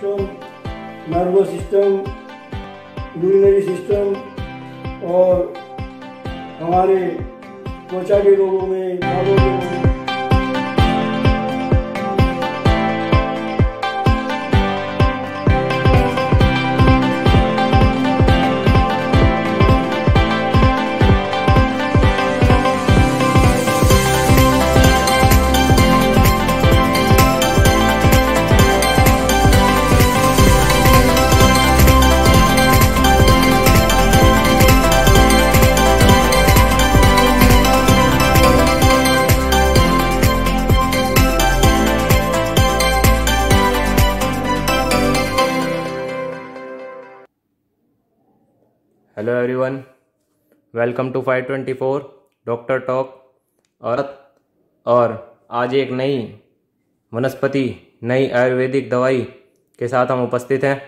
System, nervous system, urinary system और हमारे त्वचा के रोगों में, बालों के रोगों में। Hello everyone, welcome to 524 doctor talk. और आज एक नई वनस्पति, नई आयुर्वेदिक दवाई के साथ हम उपस्थित हैं।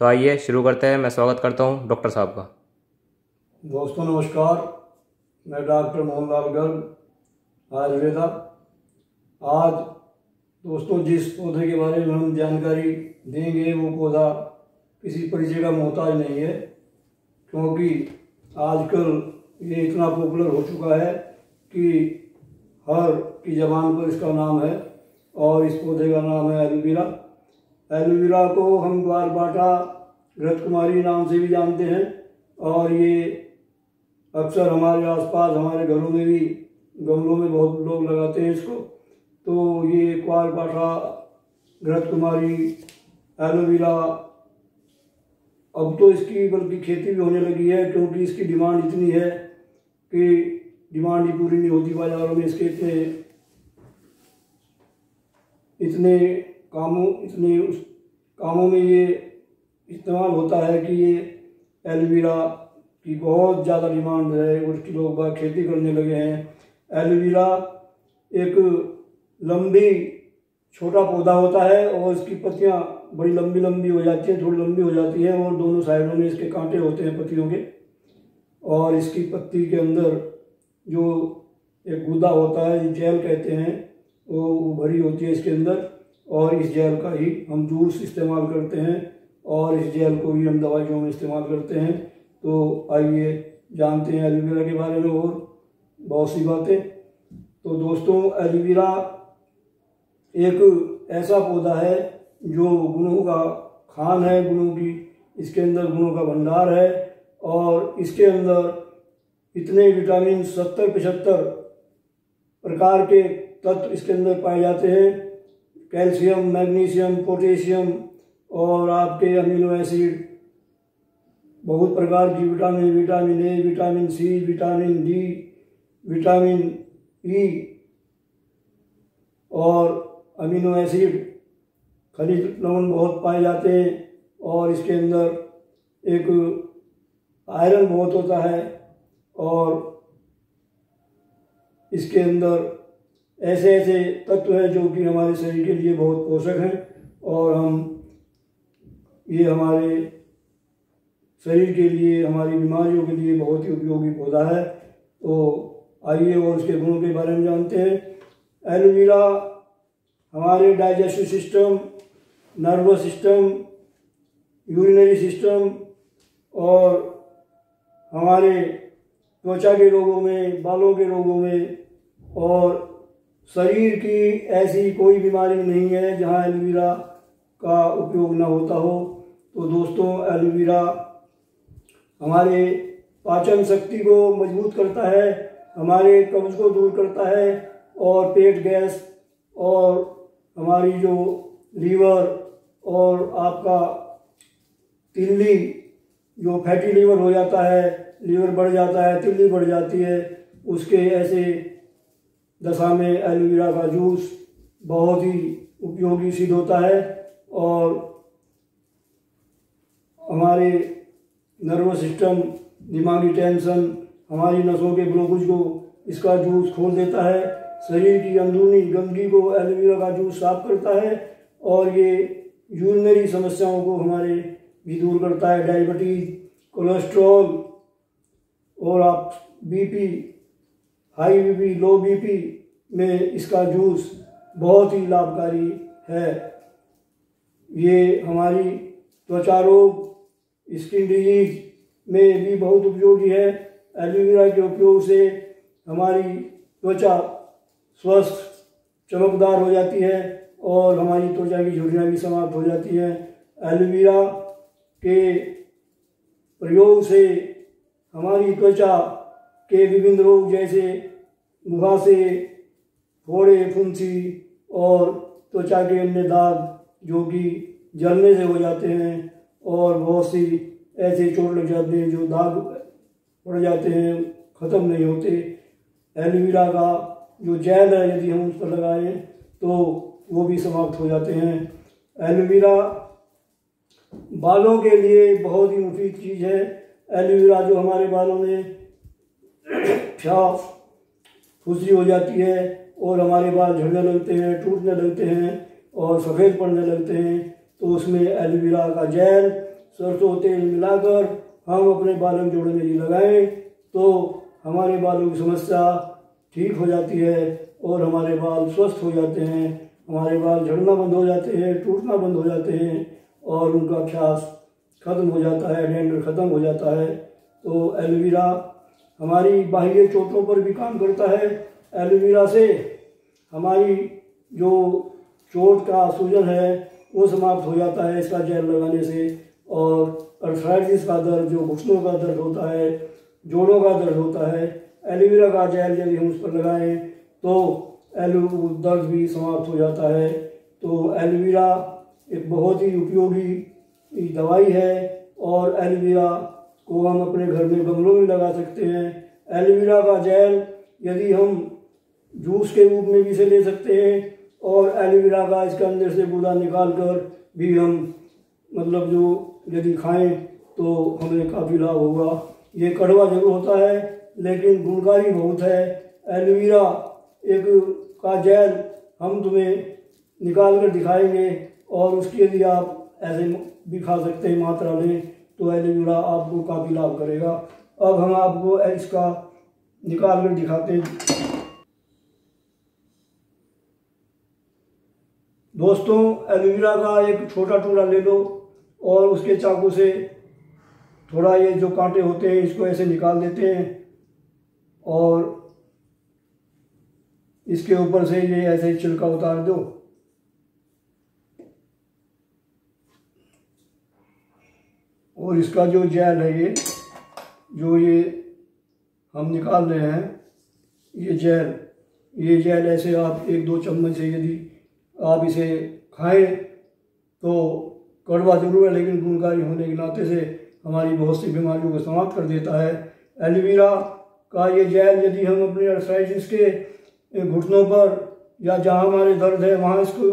तो आइए शुरू करते हैं। मैं स्वागत करता हूं डॉक्टर साहब का। दोस्तों नमस्कार, मैं डॉक्टर मोहनलाल गर्ग, आयुर्वेदा। आज दोस्तों जिस पौधे के बारे में हम जानकारी देंगे वो पौधा किसी परिचय का मोहताज नहीं है, क्योंकि आजकल ये इतना पॉपुलर हो चुका है कि हर की ज़बान पर इसका नाम है। और इस पौधे का नाम है एलोवेरा। एलोवेरा को हम ग्वारबाटा, घृतकुमारी नाम से भी जानते हैं। और ये अक्सर हमारे आसपास, हमारे घरों में भी गमलों में बहुत लोग लगाते हैं इसको। तो ये ग्वारबाटा, घृतकुमारी, एलोवेरा, अब तो इसकी बल्कि खेती भी होने लगी है, क्योंकि इसकी डिमांड इतनी है कि डिमांड ही पूरी नहीं होती बाजारों में। इसके इतने कामों में ये इस्तेमाल होता है कि ये एलोवेरा की बहुत ज़्यादा डिमांड है और उसकी लोग बाग खेती करने लगे हैं। एलोवेरा एक लंबी छोटा पौधा होता है और इसकी पत्तियां बड़ी लंबी लंबी हो जाती हैं, थोड़ी लंबी हो जाती है और दोनों साइडों में इसके कांटे होते हैं पत्तियों के। और इसकी पत्ती के अंदर जो एक गुदा होता है, जेल कहते हैं, वो भरी होती है इसके अंदर। और इस जेल का ही हम जूस इस्तेमाल करते हैं और इस जेल को ही हम दवाइयों में इस्तेमाल करते हैं। तो आइए जानते हैं एलोवेरा के बारे में और बहुत सी बातें। तो दोस्तों, एलोवेरा एक ऐसा पौधा है जो गुणों का खान है, इसके अंदर गुणों का भंडार है। और इसके अंदर इतने विटामिन 70-75 प्रकार के तत्व इसके अंदर पाए जाते हैं। कैल्शियम, मैग्नीशियम, पोटेशियम और आपके अमीनो एसिड, बहुत प्रकार की vitamin, vitamin A, vitamin C, vitamin D, vitamin E और अमीनो एसिड, खनिज लवण बहुत पाए जाते हैं। और इसके अंदर एक आयरन बहुत होता है। और इसके अंदर ऐसे ऐसे तत्व हैं जो कि हमारे शरीर के लिए बहुत पोषक हैं और ये हमारे शरीर के लिए, हमारी बीमारियों के लिए बहुत ही उपयोगी पौधा है। तो आइए और उसके गुणों के बारे में जानते हैं। एलोवेरा हमारे digestive system, nervous system, urinary system और हमारे त्वचा के रोगों में, बालों के रोगों में और शरीर की ऐसी कोई बीमारी नहीं है जहां एलोवेरा का उपयोग ना होता हो। तो दोस्तों, एलोवेरा हमारे पाचन शक्ति को मजबूत करता है, हमारे कब्ज को दूर करता है और पेट गैस और हमारी जो लीवर और आपका तिल्ली, जो फैटी लीवर हो जाता है, लीवर बढ़ जाता है, तिल्ली बढ़ जाती है, उसके ऐसे दशा में एलोवेरा का जूस बहुत ही उपयोगी सिद्ध होता है। और हमारे नर्वस सिस्टम, दिमागी टेंशन, हमारी नसों के ब्लॉकेज को इसका जूस खोल देता है। शरीर की अंदरूनी गंदगी को एलोवेरा का जूस साफ करता है और ये यूरिनरी समस्याओं को हमारे भी दूर करता है। डायबिटीज, कोलेस्ट्रॉल और आप बीपी, हाई बीपी, लो बीपी में इसका जूस बहुत ही लाभकारी है। ये हमारी त्वचा रोग, स्किन डिजीज में भी बहुत उपयोगी है। एलोवेरा के उपयोग से हमारी त्वचा स्वस्थ चमकदार हो जाती है और हमारी त्वचा की झुर्रियाँ भी समाप्त हो जाती हैं। एलोवेरा के प्रयोग से हमारी त्वचा के विभिन्न रोग जैसे मुहासे, फोड़े, फुंसी और त्वचा के अन्य दाग जो कि जलने से हो जाते हैं और बहुत सी ऐसे चोट लग जाते हैं जो दाग पड़ जाते हैं, ख़त्म नहीं होते। एलोवेरा का जो जेल है यदि हम उस पर लगाएं तो वो भी समाप्त हो जाते हैं। एलोवेरा बालों के लिए बहुत ही मुफीद चीज़ है। एलोवेरा जो हमारे बालों में साफ फुसरी हो जाती है और हमारे बाल झड़ने लगते हैं, टूटने लगते हैं और सफ़ेद पड़ने लगते हैं, तो उसमें एलोवेरा का जेल सरसों तेल मिलाकर हम अपने बालों के जोड़ों में यदि लगाएं तो हमारे बालों की समस्या ठीक हो जाती है और हमारे बाल स्वस्थ हो जाते हैं। हमारे बाल झड़ना बंद हो जाते हैं, टूटना बंद हो जाते हैं और उनका ख्यास खत्म हो जाता है, डैंड्रफ खत्म हो जाता है। तो एलोवेरा हमारी बाह्य चोटों पर भी काम करता है। एलोवेरा से हमारी जो चोट का सूजन है वो समाप्त हो जाता है इसका जेल लगाने से। और अर्थराइटिस का दर्द, जो घुटनों का दर्द होता है, जोड़ों का दर्द होता है, एलोवेरा का जेल यदि हम उस पर लगाएं तो दर्द भी समाप्त हो जाता है। तो एलोवेरा एक बहुत ही उपयोगी दवाई है और एलोवेरा को हम अपने घर में गमलों में लगा सकते हैं। एलोवेरा का जेल यदि हम जूस के रूप में भी इसे ले सकते हैं और एलोवेरा का इसके अंदर से गूदा निकाल कर भी हम मतलब जो यदि खाएं तो हमें काफ़ी लाभ होगा। ये कड़वा जरूर होता है लेकिन गुणकारी बहुत है। एलोवेरा एक का जेल हम तुम्हें निकाल कर दिखाएंगे और उसकी यदि आप ऐसे भी खा सकते हैं मात्रा लें तो एलोवेरा आपको काफ़ी लाभ करेगा। अब हम आपको इसका निकाल कर दिखाते हैं। दोस्तों, एलोवेरा का एक छोटा टुकड़ा ले लो और उसके चाकू से थोड़ा ये जो कांटे होते हैं इसको ऐसे निकाल देते हैं और इसके ऊपर से ये ऐसे छिलका उतार दो। और इसका जो जेल है ये हम निकाल रहे हैं, ये जेल ऐसे आप 1-2 चम्मच से यदि आप इसे खाएं तो कड़वा जरूर है लेकिन गुणकारी होने के नाते से हमारी बहुत सी बीमारियों को समाप्त कर देता है। एलोवेरा का ये जेल यदि हम अपने अर्थराइटिस के घुटनों पर या जहाँ हमारे दर्द है वहाँ इसको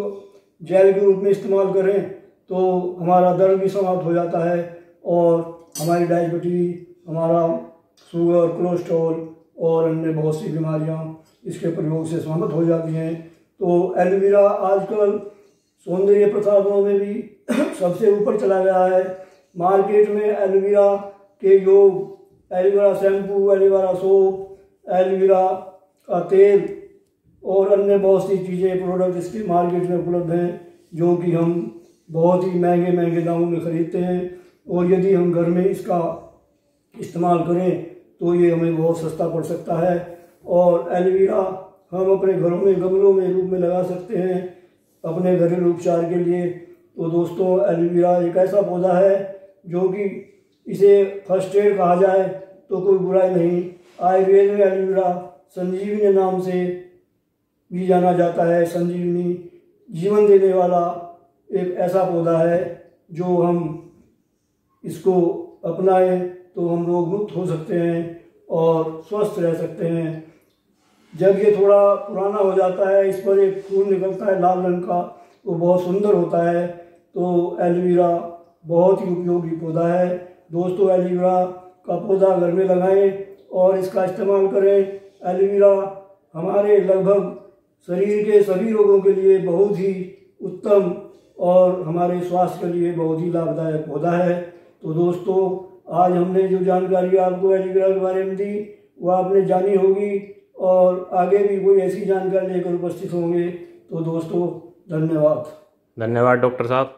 जेल के रूप में इस्तेमाल करें तो हमारा दर्द भी समाप्त हो जाता है और हमारी डायबिटीज, हमारा शुगर, कोलेस्ट्रॉल और अन्य बहुत सी बीमारियाँ इसके प्रयोग से समाप्त हो जाती हैं। तो एलोवेरा आजकल सौंदर्य प्रसाधनों में भी सबसे ऊपर चला गया है। मार्केट में एलोवेरा के योग, aloe vera shampoo, aloe vera soap, aloe vera का तेल और अन्य बहुत सी चीज़ें, प्रोडक्ट इसके मार्केट में उपलब्ध हैं जो कि हम बहुत ही महंगे दामों में ख़रीदते हैं और यदि हम घर में इसका इस्तेमाल करें तो ये हमें बहुत सस्ता पड़ सकता है। और एलोवेरा हम अपने घरों में गमलों में रूप में लगा सकते हैं अपने घरेलू उपचार के लिए। तो दोस्तों, एलोवेरा एक ऐसा पौधा है जो कि इसे फर्स्ट एड कहा जाए तो कोई बुराई नहीं। आयुर्वेद में एलोवेरा संजीवनी नाम से भी जाना जाता है। संजीवनी, जीवन देने वाला एक ऐसा पौधा है जो हम इसको अपनाएं तो हम रोग मुक्त हो सकते हैं और स्वस्थ रह सकते हैं। जब ये थोड़ा पुराना हो जाता है, इस पर एक फूल निकलता है लाल रंग का, वो बहुत सुंदर होता है। तो एलोवेरा बहुत ही उपयोगी पौधा है। दोस्तों, एलोवेरा का पौधा घर में लगाएं और इसका इस्तेमाल करें। एलोवेरा हमारे लगभग शरीर के सभी रोगों के लिए बहुत ही उत्तम और हमारे स्वास्थ्य के लिए बहुत ही लाभदायक पौधा है। तो दोस्तों, आज हमने जो जानकारी आपको एलोवेरा के बारे में दी वो आपने जानी होगी और आगे भी कोई ऐसी जानकारी लेकर उपस्थित होंगे। तो दोस्तों, धन्यवाद। धन्यवाद डॉक्टर साहब।